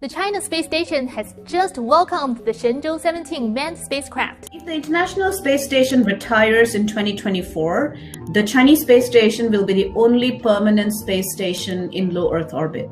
The China space station has just welcomed the Shenzhou 17 manned spacecraft. If the International Space Station retires in 2024, the Chinese space station will be the only permanent space station in low Earth orbit.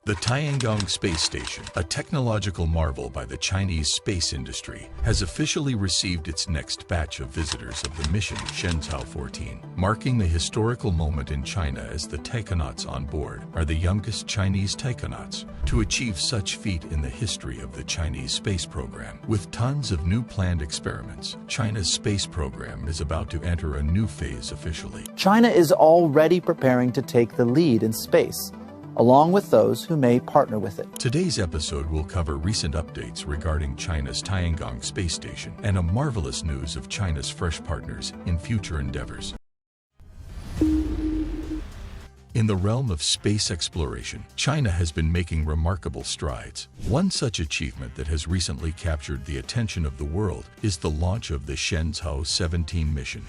The Tiangong space station, a technological marvel by the Chinese space industry, has officially received its next batch of visitors of the mission Shenzhou 14, marking the historical moment in China as the taikonauts on board are the youngest Chinese taikonauts to achieve such feat in the history of the Chinese space program. With tons of new planned experiments, China's space program is about to enter a new phase officially. China is already preparing to take the lead in space, along with those who may partner with it. Today's episode will cover recent updates regarding China's Tiangong space station and a marvelous news of China's fresh partners in future endeavors. In the realm of space exploration, China has been making remarkable strides. One such achievement that has recently captured the attention of the world is the launch of the Shenzhou 17 mission,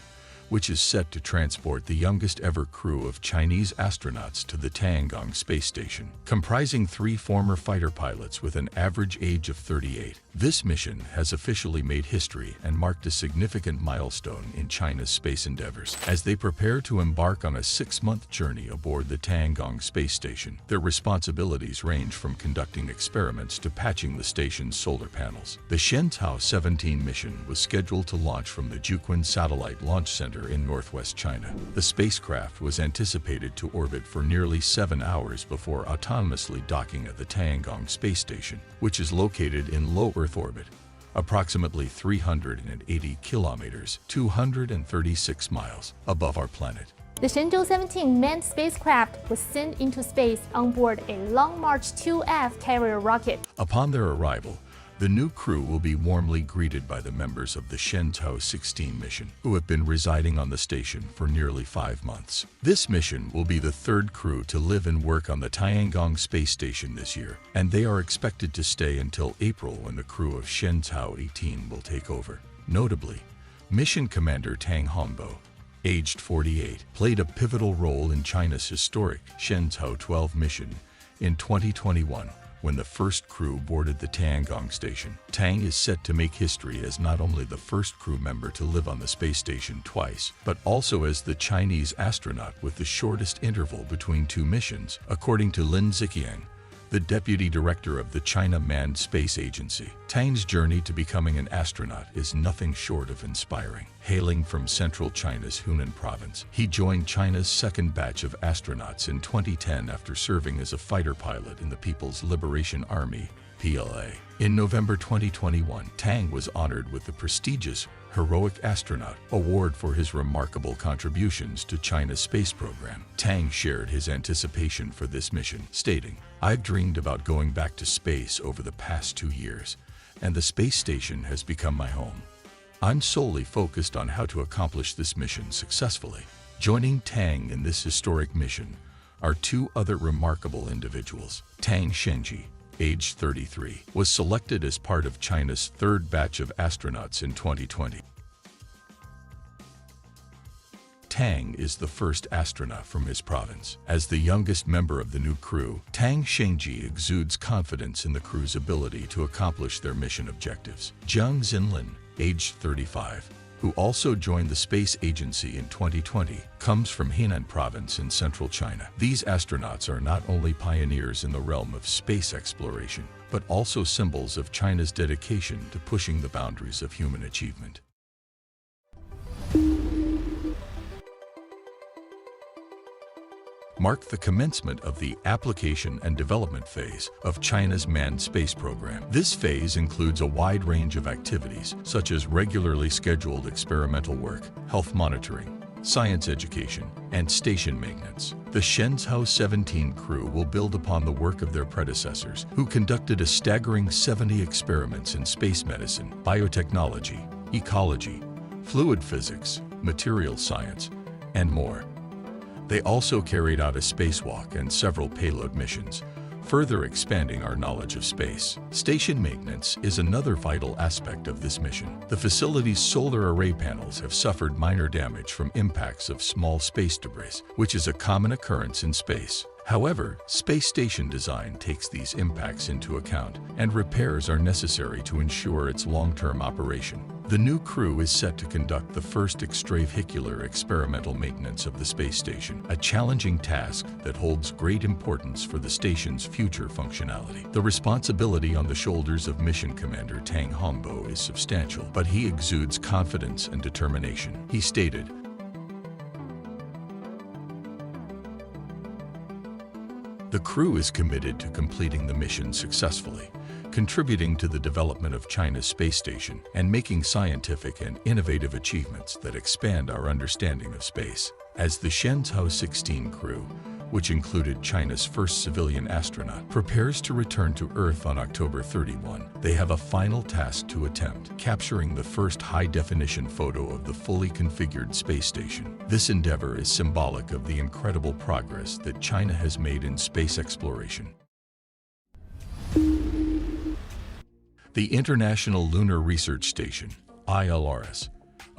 which is set to transport the youngest ever crew of Chinese astronauts to the Tiangong space station. Comprising 3 former fighter pilots with an average age of 38, this mission has officially made history and marked a significant milestone in China's space endeavors. As they prepare to embark on a 6-month journey aboard the Tiangong space station, their responsibilities range from conducting experiments to patching the station's solar panels. The Shenzhou 17 mission was scheduled to launch from the Jiuquan Satellite Launch Center in northwest China. The spacecraft was anticipated to orbit for nearly 7 hours before autonomously docking at the Tiangong space station, which is located in low Earth orbit, approximately 380 kilometers, 236 miles above our planet. The Shenzhou 17 manned spacecraft was sent into space on board a Long March 2F carrier rocket. Upon their arrival, the new crew will be warmly greeted by the members of the Shenzhou 16 mission, who have been residing on the station for nearly 5 months. This mission will be the 3rd crew to live and work on the Tiangong space station this year, and they are expected to stay until April when the crew of Shenzhou 18 will take over. Notably, Mission Commander Tang Hongbo, aged 48, played a pivotal role in China's historic Shenzhou 12 mission in 2021, when the first crew boarded the Tiangong station. Tang is set to make history as not only the first crew member to live on the space station twice, but also as the Chinese astronaut with the shortest interval between 2 missions, according to Lin Ziqiang, the deputy director of the China Manned Space Agency. Tang's journey to becoming an astronaut is nothing short of inspiring. Hailing from central China's Hunan province, he joined China's 2nd batch of astronauts in 2010 after serving as a fighter pilot in the People's Liberation Army, PLA. In November 2021, Tang was honored with the prestigious Heroic Astronaut Award for his remarkable contributions to China's space program. Tang shared his anticipation for this mission, stating, "I've dreamed about going back to space over the past 2 years, and the space station has become my home. I'm solely focused on how to accomplish this mission successfully." Joining Tang in this historic mission are 2 other remarkable individuals. Tang Shenji, aged 33, was selected as part of China's 3rd batch of astronauts in 2020. Tang is the first astronaut from his province. As the youngest member of the new crew, Tang Shenji exudes confidence in the crew's ability to accomplish their mission objectives. Jiang Xinlin, aged 35, who also joined the space agency in 2020, comes from Henan province in central China. These astronauts are not only pioneers in the realm of space exploration, but also symbols of China's dedication to pushing the boundaries of human achievement. Mark the commencement of the application and development phase of China's manned space program. This phase includes a wide range of activities, such as regularly scheduled experimental work, health monitoring, science education, and station maintenance. The Shenzhou 17 crew will build upon the work of their predecessors, who conducted a staggering 70 experiments in space medicine, biotechnology, ecology, fluid physics, material science, and more. They also carried out a spacewalk and several payload missions, further expanding our knowledge of space. Station maintenance is another vital aspect of this mission. The facility's solar array panels have suffered minor damage from impacts of small space debris, which is a common occurrence in space. However, space station design takes these impacts into account, and repairs are necessary to ensure its long-term operation. The new crew is set to conduct the first extravehicular experimental maintenance of the space station, a challenging task that holds great importance for the station's future functionality. The responsibility on the shoulders of Mission Commander Tiangong is substantial, but he exudes confidence and determination. He stated, "The crew is committed to completing the mission successfully, contributing to the development of China's space station and making scientific and innovative achievements that expand our understanding of space." As the Shenzhou 16 crew, which included China's first civilian astronaut, prepares to return to Earth on October 31, they have a final task to attempt, capturing the first high-definition photo of the fully configured space station. This endeavor is symbolic of the incredible progress that China has made in space exploration. The International Lunar Research Station, ILRS,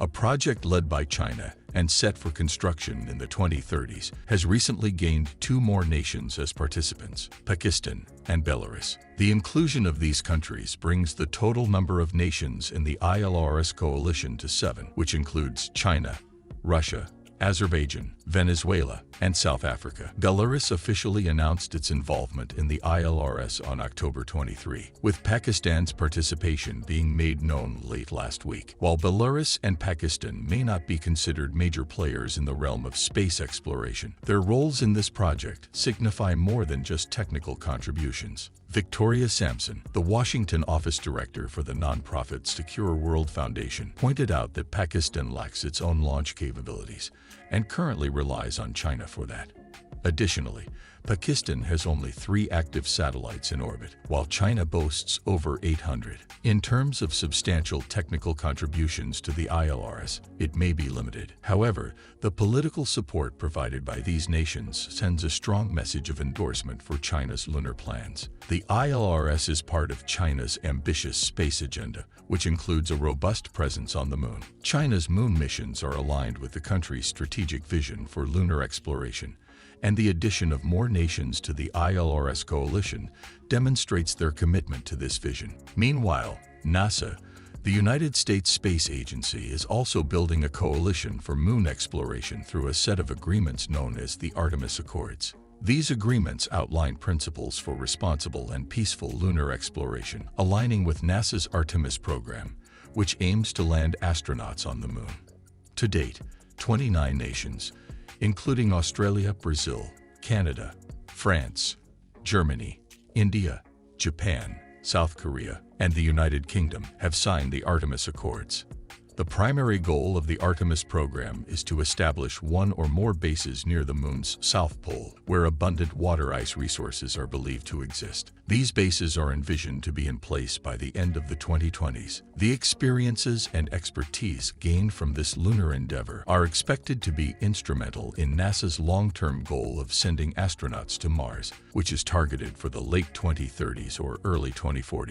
a project led by China and set for construction in the 2030s, has recently gained 2 more nations as participants, Pakistan and Belarus. The inclusion of these countries brings the total number of nations in the ILRS coalition to 7, which includes China, Russia, Azerbaijan, Venezuela, and South Africa. Belarus officially announced its involvement in the ILRS on October 23, with Pakistan's participation being made known late last week. While Belarus and Pakistan may not be considered major players in the realm of space exploration, their roles in this project signify more than just technical contributions. Victoria Sampson, the Washington office director for the nonprofit Secure World Foundation, pointed out that Pakistan lacks its own launch capabilities and currently relies on China for that. Additionally, Pakistan has only 3 active satellites in orbit, while China boasts over 800. In terms of substantial technical contributions to the ILRS, it may be limited. However, the political support provided by these nations sends a strong message of endorsement for China's lunar plans. The ILRS is part of China's ambitious space agenda, which includes a robust presence on the moon. China's moon missions are aligned with the country's strategic vision for lunar exploration, and the addition of more nations to the ILRS coalition demonstrates their commitment to this vision. Meanwhile, NASA, the United States Space Agency, is also building a coalition for moon exploration through a set of agreements known as the Artemis Accords. These agreements outline principles for responsible and peaceful lunar exploration, aligning with NASA's Artemis program, which aims to land astronauts on the moon. To date, 29 nations, including Australia, Brazil, Canada, France, Germany, India, Japan, South Korea, and the United Kingdom, have signed the Artemis Accords. The primary goal of the Artemis program is to establish 1 or more bases near the Moon's south pole, where abundant water ice resources are believed to exist. These bases are envisioned to be in place by the end of the 2020s. The experiences and expertise gained from this lunar endeavor are expected to be instrumental in NASA's long-term goal of sending astronauts to Mars, which is targeted for the late 2030s or early 2040s.